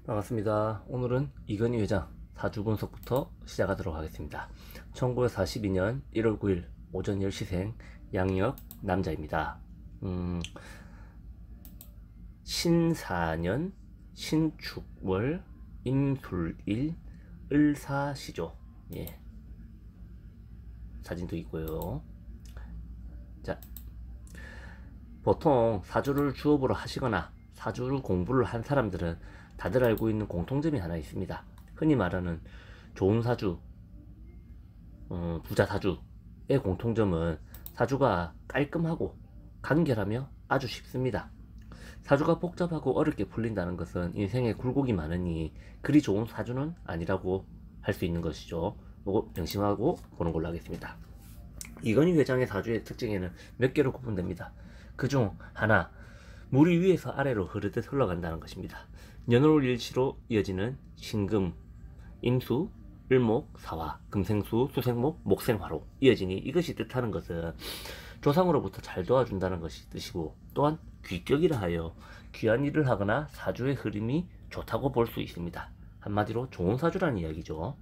반갑습니다. 오늘은 이건희 회장 사주 분석부터 시작하도록 하겠습니다. 1942년 1월 9일 오전 10시생 양력 남자입니다. 신사년 신축월 임술일 을사시죠. 예. 사진도 있고요. 자, 보통 사주를 주업으로 하시거나 사주를 공부를 한 사람들은 다들 알고 있는 공통점이 하나 있습니다. 흔히 말하는 좋은 사주, 부자 사주의 공통점은 사주가 깔끔하고 간결하며 아주 쉽습니다. 사주가 복잡하고 어렵게 풀린다는 것은 인생에 굴곡이 많으니 그리 좋은 사주는 아니라고 할 수 있는 것이죠. 이거 명심하고 보는 걸로 하겠습니다. 이건희 회장의 사주의 특징에는 몇 개로 구분됩니다. 그중 하나, 물이 위에서 아래로 흐르듯 흘러간다는 것입니다. 년월일시로 이어지는 신금, 임수, 을목, 사화, 금생수, 수생목, 목생화로 이어지니 이것이 뜻하는 것은 조상으로부터 잘 도와준다는 것이 뜻이고, 또한 귀격이라 하여 귀한 일을 하거나 사주의 흐름이 좋다고 볼 수 있습니다. 한마디로 좋은 사주라는 이야기죠.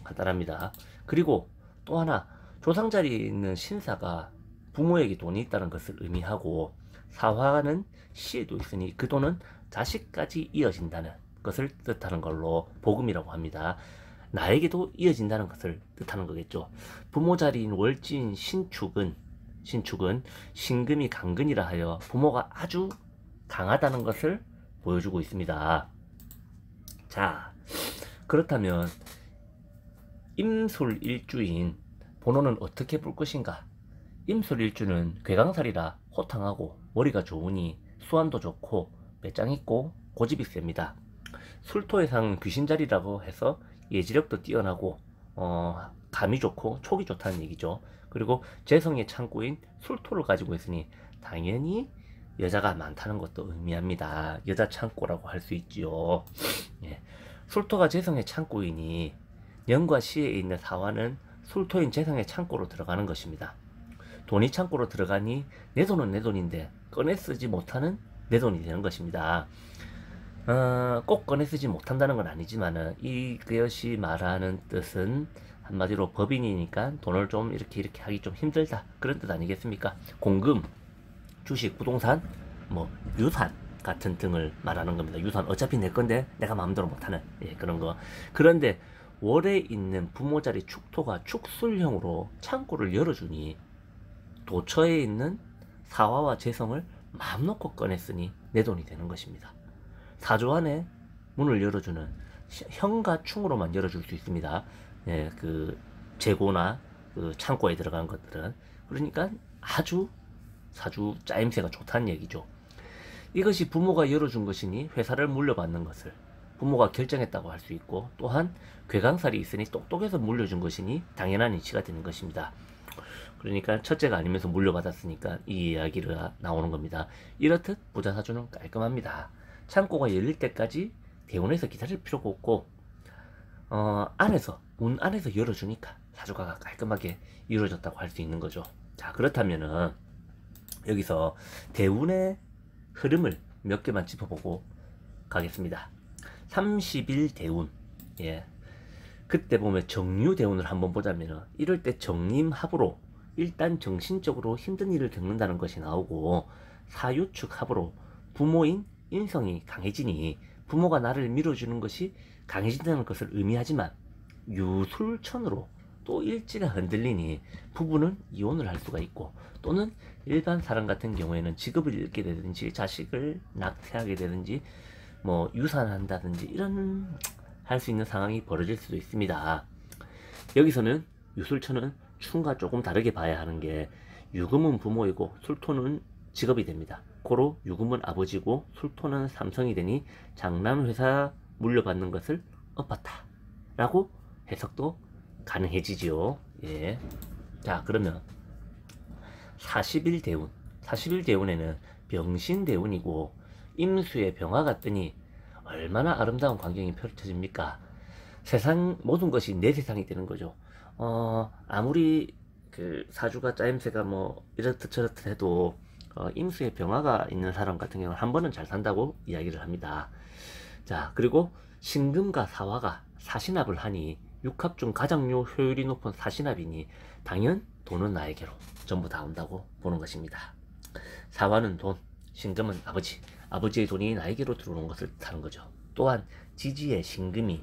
간단합니다. 그리고 또 하나, 조상 자리에 있는 신사가 부모에게 돈이 있다는 것을 의미하고, 사화는 시에도 있으니 그 돈은 자식까지 이어진다는 것을 뜻하는 걸로 복음이라고 합니다. 나에게도 이어진다는 것을 뜻하는 거겠죠. 부모 자리인 월지인 신축은 신금이 강근이라 하여 부모가 아주 강하다는 것을 보여주고 있습니다. 자, 그렇다면 임술일주인 번호는 어떻게 볼 것인가? 임술일주는 괴강살이라 호탕하고 머리가 좋으니 수완도 좋고 배짱 있고 고집이 셉니다. 술토의 상은 귀신자리라고 해서 예지력도 뛰어나고 감이 좋고 촉이 좋다는 얘기죠. 그리고 재성의 창고인 술토를 가지고 있으니 당연히 여자가 많다는 것도 의미합니다. 여자 창고라고 할 수 있지요. 예. 술토가 재성의 창고이니 년과 시에 있는 사화는 술토인 재성의 창고로 들어가는 것입니다. 돈이 창고로 들어가니 내 돈은 내 돈인데 꺼내 쓰지 못하는 내 돈이 되는 것입니다. 꼭 꺼내 쓰지 못한다는 건 아니지만은 이것이 말하는 뜻은 한마디로 법인이니까 돈을 좀 이렇게 하기 좀 힘들다, 그런 뜻 아니겠습니까? 공금, 주식, 부동산, 유산 같은 등을 말하는 겁니다. 유산 어차피 내 건데 내가 마음대로 못하는, 그런 거. 그런데 월에 있는 부모 자리 축토가 축술형으로 창고를 열어주니 도처에 있는 사화와 재성을 마음 놓고 꺼냈으니 내 돈이 되는 것입니다. 사주 안에 문을 열어주는 형과 충으로만 열어줄 수 있습니다. 그 재고나 그 창고에 들어간 것들은. 그러니까 아주 사주 짜임새가 좋다는 얘기죠. 이것이 부모가 열어준 것이니 회사를 물려받는 것을 부모가 결정했다고 할 수 있고, 또한 괴강살이 있으니 똑똑해서 물려준 것이니 당연한 이치가 되는 것입니다. 그러니까 첫째가 아니면서 물려받았으니까 이 이야기가 나오는 겁니다. 이렇듯 부자 사주는 깔끔합니다. 창고가 열릴 때까지 대원에서 기다릴 필요가 없고, 문 안에서 열어주니까 사주가 깔끔하게 이루어졌다고 할 수 있는 거죠. 자, 그렇다면은 여기서 대운의 흐름을 몇 개만 짚어보고 가겠습니다. 30일 대운, 그때 보면 정유 대운을 한번 보자면은 이럴 때 정림합으로 일단 정신적으로 힘든 일을 겪는다는 것이 나오고, 사유축 합으로 부모인 인성이 강해지니 부모가 나를 밀어주는 것이 강해진다는 것을 의미하지만, 유술천으로 또 일지가 흔들리니 부부는 이혼을 할 수가 있고, 또는 일반 사람 같은 경우에는 직업을 잃게 되든지 자식을 낙태하게 되든지 유산한다든지 이런 할 수 있는 상황이 벌어질 수도 있습니다. 여기서는 유술천은 춘과 조금 다르게 봐야 하는 게, 유금은 부모이고 술토는 직업이 됩니다. 고로 유금은 아버지고 술토는 삼성이 되니 장남회사 물려받는 것을 엎었다 라고 해석도 가능해지지요. 자, 그러면 40일 대운, 40일 대운에는 병신대운이고 임수의 병화가 뜨니 얼마나 아름다운 광경이 펼쳐집니까? 세상 모든 것이 내 세상이 되는 거죠. 아무리 그 사주가 짜임새가 이렇듯 저렇듯 해도 임수의 병화가 있는 사람 같은 경우는 한 번은 잘 산다고 이야기를 합니다. 자, 그리고 신금과 사화가 사신합을 하니 육합 중 가장 효율이 높은 사신합이니 당연 돈은 나에게로 전부 다 온다고 보는 것입니다. 사화는 돈, 신금은 아버지, 아버지의 돈이 나에게로 들어오는 것을 뜻하는 거죠. 또한 지지의 신금이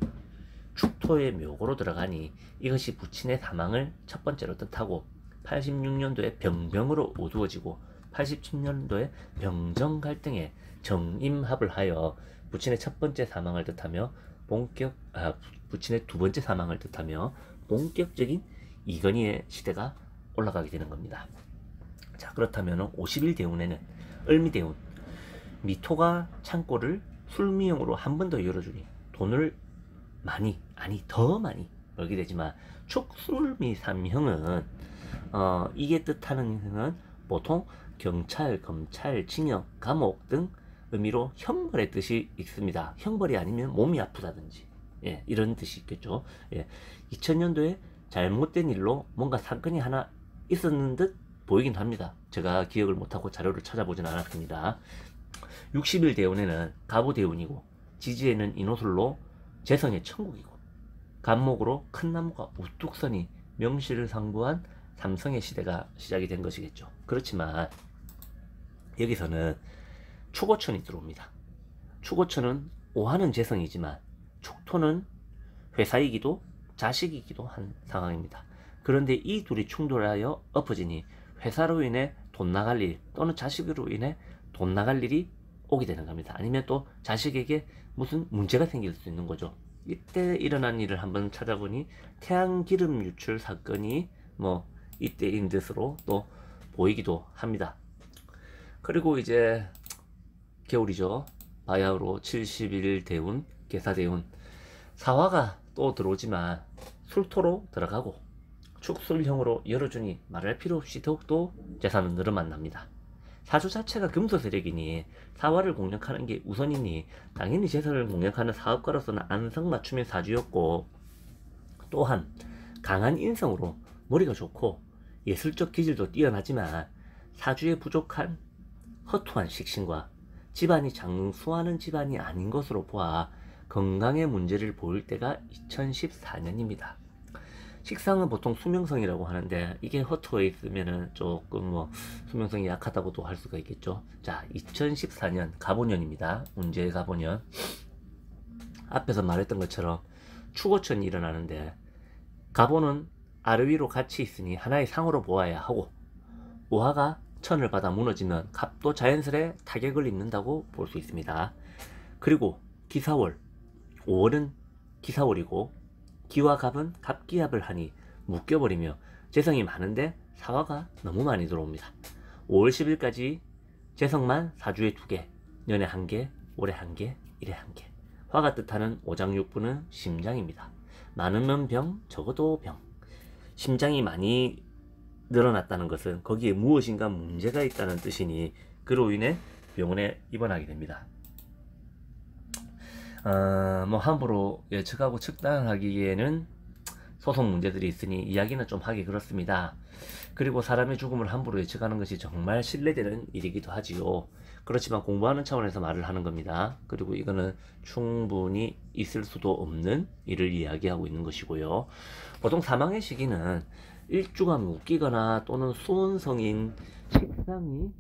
축토의 묘고로 들어가니 이것이 부친의 사망을 첫 번째로 뜻하고 86년도에 병병으로 어두워지고 87년도에 병정 갈등에 정임합을 하여 부친의 첫 번째 사망을 뜻하며 부친의 두 번째 사망을 뜻하며 본격적인 이건희의 시대가 올라가게 되는 겁니다. 자, 그렇다면 50일 대운에는 을미대운, 미토가 창고를 술미용으로 한 번 더 열어주니 돈을 많이, 아니 더 많이 벌게 되지만 축술미삼형은 이게 뜻하는 형은 보통 경찰, 검찰, 징역, 감옥 등 의미로 형벌의 뜻이 있습니다. 형벌이 아니면 몸이 아프다든지 이런 뜻이 있겠죠. 2000년도에 잘못된 일로 뭔가 사건이 하나 있었는 듯 보이긴 합니다. 제가 기억을 못하고 자료를 찾아보진 않았습니다. 60일 대운에는 갑오대운이고 지지에는 인호술로 재성의 천국이고 간목으로 큰 나무가 우뚝 서니 명실을 상부한 삼성의 시대가 시작이 된 것이겠죠. 그렇지만 여기서는 축오천이 들어옵니다. 축오천은 오하는 재성이지만 축토는 회사이기도 자식이기도 한 상황입니다. 그런데 이 둘이 충돌하여 엎어지니 회사로 인해 돈 나갈 일 또는 자식으로 인해 돈 나갈 일이 오게 되는 겁니다. 아니면 또 자식에게 무슨 문제가 생길 수 있는 거죠. 이때 일어난 일을 한번 찾아보니 태양기름 유출 사건이 이때인 듯으로 또 보이기도 합니다. 그리고 이제 겨울이죠. 바야흐로 71 대운, 계사대운, 사화가 또 들어오지만 술토로 들어가고 축술형으로 열어주니 말할 필요 없이 더욱더 재산은 늘어만 납니다. 사주 자체가 금수 세력이니 사화를 공략하는 게 우선이니 당연히 재산을 공략하는 사업가로서는 안성맞춤의 사주였고, 또한 강한 인성으로 머리가 좋고 예술적 기질도 뛰어나지만 사주에 부족한 허투한 식신과 집안이 장수하는 집안이 아닌 것으로 보아 건강에 문제를 보일 때가 2014년입니다. 식상은 보통 수명성이라고 하는데 이게 허투어 있으면은 조금 수명성이 약하다고도 할 수가 있겠죠. 자, 2014년 갑오년입니다. 운제의 갑오년. 앞에서 말했던 것처럼 축오천이 일어나는데 갑오는 아래 위로 같이 있으니 하나의 상으로 보아야 하고, 오화가 천을 받아 무너지면 갑도 자연스레 타격을 입는다고 볼 수 있습니다. 그리고 기사월, 5월은 기사월이고 기와 갑은 갑기합을 하니 묶여버리며 재성이 많은데 사화가 너무 많이 들어옵니다. 5월 10일까지 재성만 사주에 2개, 년에 1개, 올해 1개, 일에 1개. 화가 뜻하는 오장육부는 심장입니다. 많으면 병, 적어도 병. 심장이 많이 늘어났다는 것은 거기에 무엇인가 문제가 있다는 뜻이니 그로 인해 병원에 입원하게 됩니다. 함부로 예측하고 측단하기에는 소송 문제들이 있으니 이야기는 좀 하기 그렇습니다. 그리고 사람의 죽음을 함부로 예측하는 것이 정말 신뢰되는 일이기도 하지요. 그렇지만 공부하는 차원에서 말을 하는 겁니다. 그리고 이거는 충분히 있을 수도 없는 일을 이야기하고 있는 것이고요. 보통 사망의 시기는 일주가 묶이거나 또는 수원성인 식상이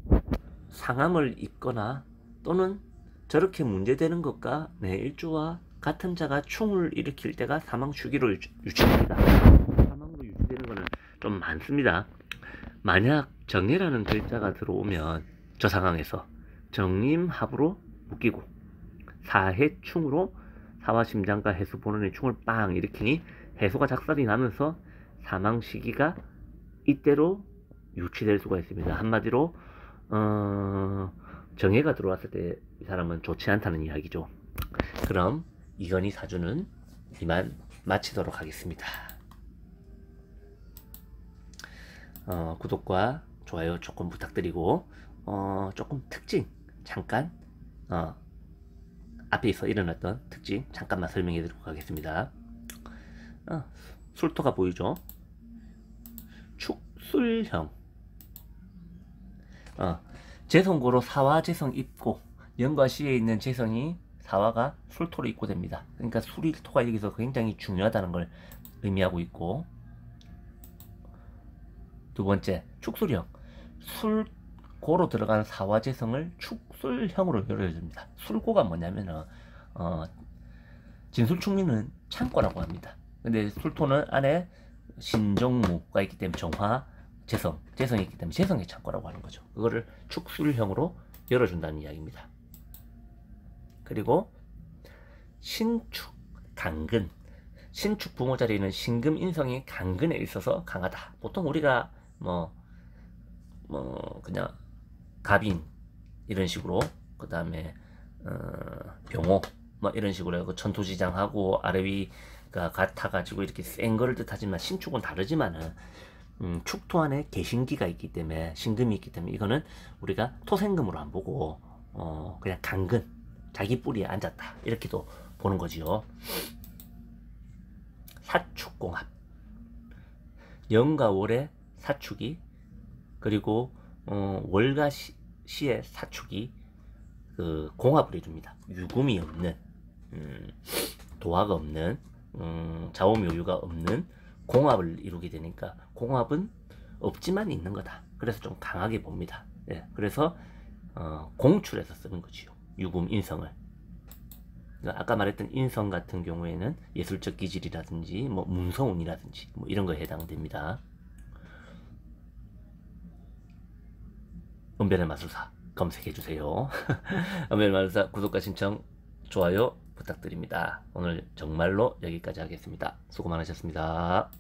상함을 입거나 또는 저렇게 문제되는 것과 일주와 같은 자가 충을 일으킬 때가 사망 주기로 유추됩니다. 사망으로 유추되는 것은 좀 많습니다. 만약 정해라는 글자가 들어오면 저 상황에서 정임합으로 묶이고 사해충으로 사화심장과 해수 본원의 충을 빵 일으키니 해수가 작살이 나면서 사망 시기가 이때로 유치될 수가 있습니다. 한마디로 정해가 들어왔을 때 이 사람은 좋지 않다는 이야기죠. 그럼 이건희 사주는 이만 마치도록 하겠습니다. 구독과 좋아요 조금 부탁드리고 조금 특징 잠깐 앞에서 일어났던 특징 잠깐만 설명해 드리도록 하겠습니다. 술토가 보이죠? 축술형. 재성고로 사화 재성 입고 연과 시에 있는 재성이 사화가 술토로 입고됩니다. 그러니까 술일토가 여기서 굉장히 중요하다는 걸 의미하고 있고, 두 번째, 축술형. 술고로 들어간 사화재성을 축술형으로 열어줍니다. 술고가 뭐냐면은 진술축미는 창고라고 합니다. 근데 술토는 안에 신정무가 있기 때문에 정화, 재성이 있기 때문에 재성의 창고라고 하는 거죠. 그거를 축술형으로 열어준다는 이야기입니다. 그리고 신축, 강근. 신축 부모 자리는 신금 인성이 강근에 있어서 강하다. 보통 우리가 그냥 갑인 이런 식으로, 그 다음에 병호 이런 식으로 해서 천토지장하고 아래 위가 같아가지고 이렇게 센 거를 뜻하지만, 신축은 다르지만은 축토 안에 개신기가 있기 때문에, 신금이 있기 때문에 이거는 우리가 토생금으로 안 보고 그냥 강근, 자기 뿌리에 앉았다 이렇게도 보는 거지요. 사축공합. 연과 월의 사축이, 그리고 월과 시의 사축이 그 공합을 이룹니다. 유금이 없는, 도화가 없는, 자오묘유가 없는 공합을 이루게 되니까, 공합은 없지만 있는 거다. 그래서 좀 강하게 봅니다. 예, 그래서 공출해서 쓰는 거지요. 유금 인성을. 아까 말했던 인성 같은 경우에는 예술적 기질이라든지 문서운이라든지 이런 거에 해당됩니다. 은별의 마술사 검색해주세요. 은별의 마술사 구독과 신청, 좋아요 부탁드립니다. 오늘 정말로 여기까지 하겠습니다. 수고 많으셨습니다.